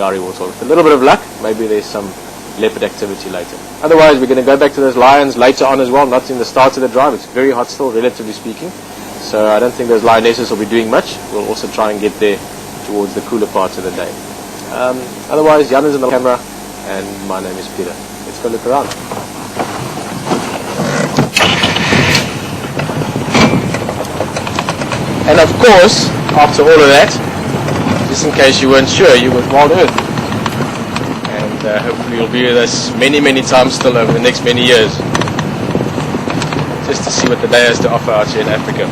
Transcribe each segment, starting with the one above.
Ngari warthog. With a little bit of luck, maybe there's some leopard activity later. Otherwise, we're going to go back to those lions later on as well, not in the start of the drive. It's very hot still, relatively speaking. So I don't think those lionesses will be doing much. We'll also try and get there towards the cooler parts of the day. Otherwise, Jan is in the camera, and my name is Pieter. Let's go look around. And of course, after all of that, just in case you weren't sure, you're with WildEarth. And hopefully you'll be with us many, many times still over the next many years. Just to see what the day has to offer out here in Africa.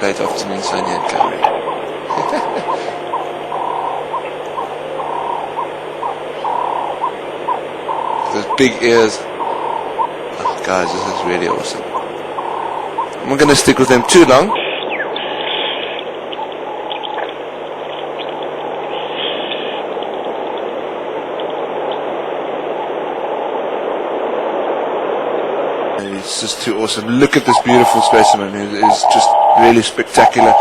Late afternoon, sunny and cloudy. Those big ears. Oh, guys, this is really awesome. I'm not going to stick with them too long. It's just too awesome. Look at this beautiful specimen. It's just really spectacular.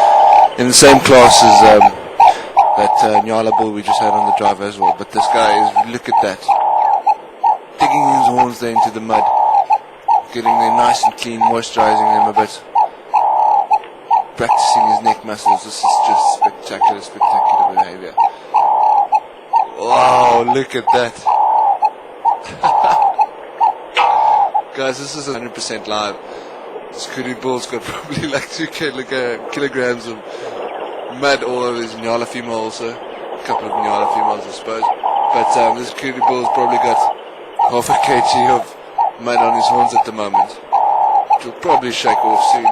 In the same class as that Nyala bull we just had on the drive as well. But this guy is, look at that. Digging his horns there into the mud. Getting them nice and clean, moisturizing them a bit. Practicing his neck muscles. This is just spectacular, spectacular behavior. Wow, look at that. Guys, this is 100% live. This Kudu bull's got probably like 2 kilograms of mud all over his Nyala female also. A couple of Nyala females, I suppose. But this Kudu bull's probably got half a kg of mud on his horns at the moment. It will probably shake off soon.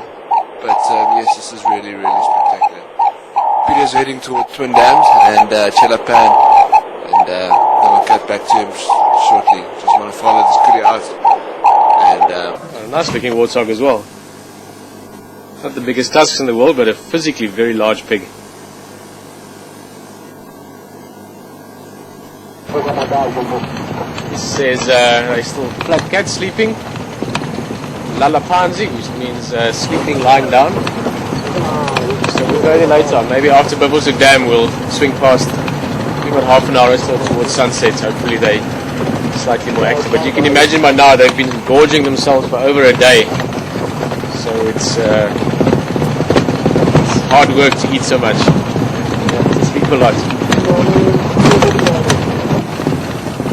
But yes, this is really, really spectacular. Pieter's heading toward Twin Dams and Chelapan. And then I'll get back to him shortly. Just want to follow this Kudu out. And a nice looking warthog as well. Not the biggest tusks in the world, but a physically very large pig. It says there's still flat cat sleeping. Lalapanzi, which means sleeping lying down. So we'll go there later on. Maybe after Buffelshoek Dam we'll swing past. We've got half an hour or so towards sunset. Hopefully they slightly more active, but you can imagine by now they've been gorging themselves for over a day, so it's hard work to eat so much. To sleep a lot.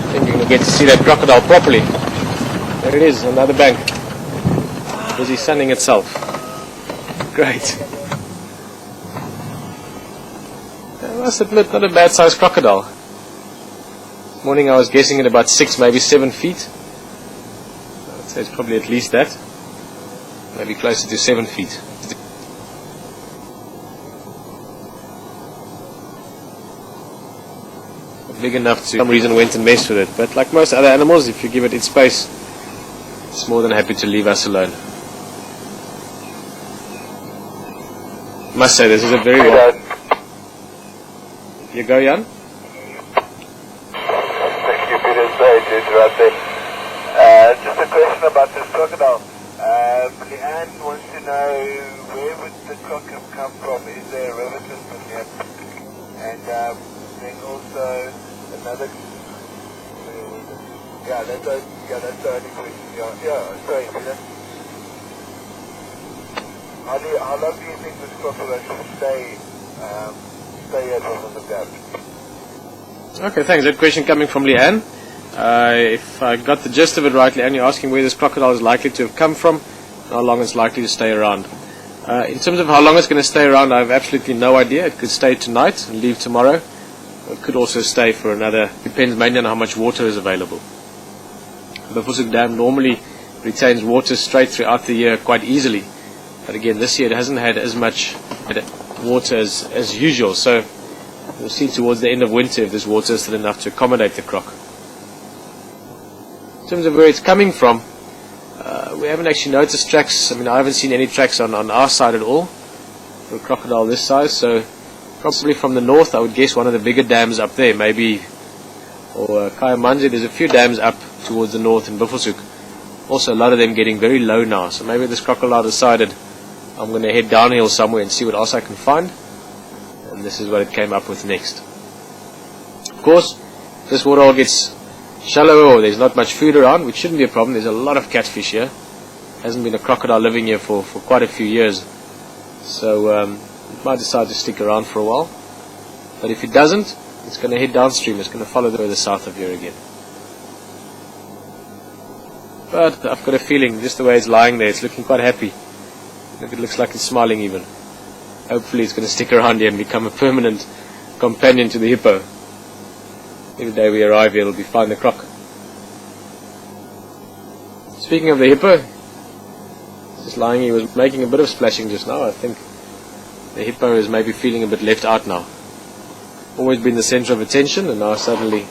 I think you're going to get to see that crocodile properly. There it is, another bank. Busy sunning itself. Great. I must admit, not a bad sized crocodile. Morning I was guessing at about 6, maybe 7 feet. I'd say it's probably at least that. Maybe closer to 7 feet. Big enough to, for some reason, went and messed with it. But like most other animals, if you give it its space, it's more than happy to leave us alone. I must say, this is a very well... You go, Jan? Just a question about this crocodile. Leanne wants to know where would the croc have come from? Is there a river system here? And then also another. Yeah, that's the only question. Yeah, sorry, Peter. How long do you think this crocodile should stay at the gap? Okay, thanks. That question coming from Leanne. If I got the gist of it rightly, and you're asking where this crocodile is likely to have come from, and how long it's likely to stay around. In terms of how long it's going to stay around, I have absolutely no idea. It could stay tonight and leave tomorrow. It could also stay for another, depends mainly on how much water is available. The Buffelshoek Dam normally retains water straight throughout the year quite easily. But again, this year it hasn't had as much water as usual. So we'll see towards the end of winter if this water is still enough to accommodate the croc. In terms of where it's coming from, we haven't actually noticed tracks. I mean, I haven't seen any tracks on our side at all for a crocodile this size, so probably from the north. I would guess one of the bigger dams up there, maybe, or Kayamanje. There's a few dams up towards the north in Buffelshoek. Also a lot of them getting very low now, so maybe this crocodile decided I'm going to head downhill somewhere and see what else I can find, and And this is what it came up with next. Of course, this waterhole gets shallower or there's not much food around, which shouldn't be a problem. There's a lot of catfish here. Hasn't been a crocodile living here for quite a few years. So it might decide to stick around for a while. But if it doesn't, it's going to head downstream. It's going to follow the south of here again. But I've got a feeling, just the way it's lying there, it's looking quite happy. Look, it looks like it's smiling even. Hopefully it's going to stick around here and become a permanent companion to the hippo. Every day we arrive here, it'll be find the croc. Speaking of the hippo, just lying, he was making a bit of splashing just now. I think the hippo is maybe feeling a bit left out now. Always been the center of attention, and now suddenly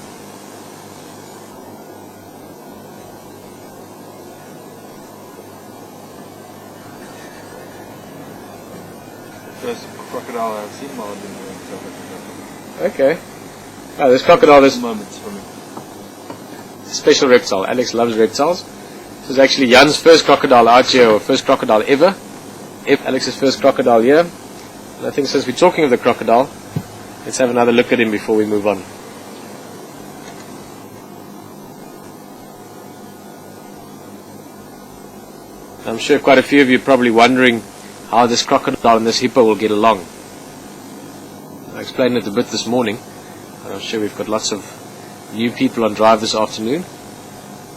First crocodile I've seen while I've been here in South Africa. okay. This crocodile is Moments for me. a special reptile. Alex loves reptiles. This is actually Jan's first crocodile out here, or first crocodile ever. Alex's first crocodile here. And I think since we're talking of the crocodile, let's have another look at him before we move on. I'm sure quite a few of you are probably wondering how this crocodile and this hippo will get along. I explained it a bit this morning, and I'm sure we've got lots of new people on drive this afternoon.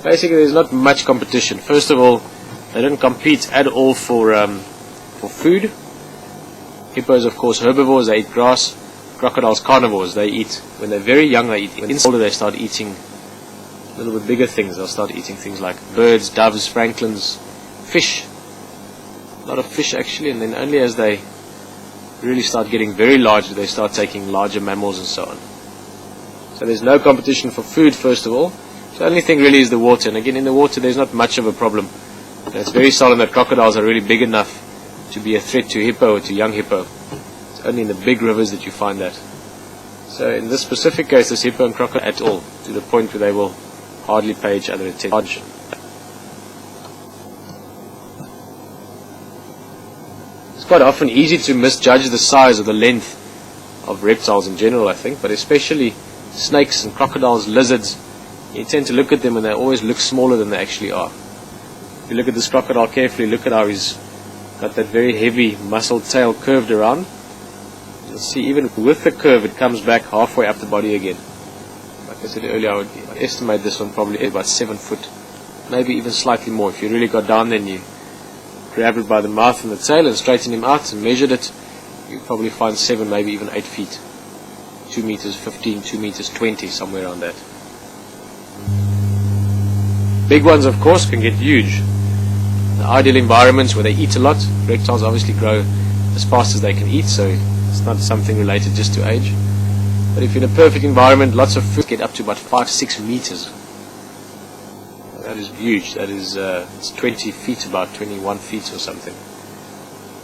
Basically, there's not much competition. First of all, they don't compete at all for food. Hippos, of course, herbivores, they eat grass. Crocodiles, carnivores, they eat, when they're very young, they eat. When they're older, they start eating a little bit bigger things. They'll start eating things like birds, doves, franklins, fish. A lot of fish, actually, and then only as they really start getting very large, they start taking larger mammals and so on. So there's no competition for food, first of all. So the only thing really is the water. And again, in the water, there's not much of a problem. It's very solid that crocodiles are really big enough to be a threat to hippo or to young hippo. It's only in the big rivers that you find that. So in this specific case, this hippo and crocodile at all, to the point where they will hardly pay each other attention. It's quite often easy to misjudge the size or the length of reptiles in general, I think, but especially snakes and crocodiles, lizards. You tend to look at them and they always look smaller than they actually are. If you look at this crocodile carefully, look at how he's got that very heavy muscled tail curved around. You'll see even with the curve it comes back halfway up the body again. Like I said earlier, I would estimate this one probably about 7 foot, maybe even slightly more. If you really got down there and you grabbed it by the mouth and the tail and straightened him out and measured it, you'd probably find 7, maybe even 8 feet. 2 meters 15, 2 meters 20, somewhere around that. Big ones, of course, can get huge. The ideal environments where they eat a lot, reptiles obviously grow as fast as they can eat, so it's not something related just to age. But if you're in a perfect environment, lots of food, get up to about 5-6 meters. That is huge. That is it's 20 feet, about 21 feet or something.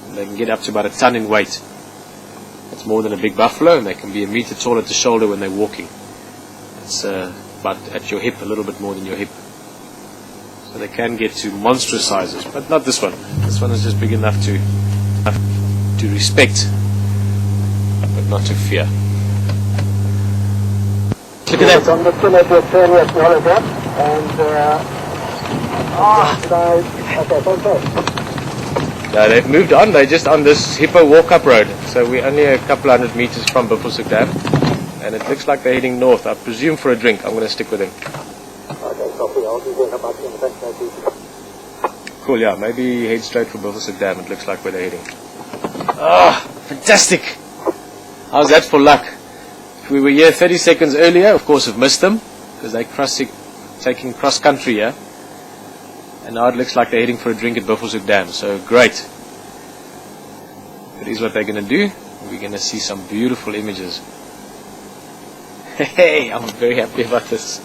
And they can get up to about a ton in weight. That's more than a big buffalo, and they can be a meter tall at the shoulder when they're walking. It's about at your hip, a little bit more than your hip. So they can get to monstrous sizes, but not this one. This one is just big enough to respect, but not to fear. Look at that. I'm just going to turn your smaller gap and No, they've moved on. They're just on this hippo walk-up road. So we're only a couple hundred meters from Buffelshoek Dam, and it looks like they're heading north. I presume for a drink. I'm going to stick with them. okay, copy. I'll be going about in the back there. Cool, yeah. Maybe head straight for Buffelshoek Dam. It looks like where they're heading. Ah, fantastic! How's that for luck? If we were here 30 seconds earlier, of course, we've missed them because they're taking cross-country here. And now it looks like they're heading for a drink at Buffelshoek Dam. So great. That is what they're going to do. We're going to see some beautiful images. Hey, I'm very happy about this.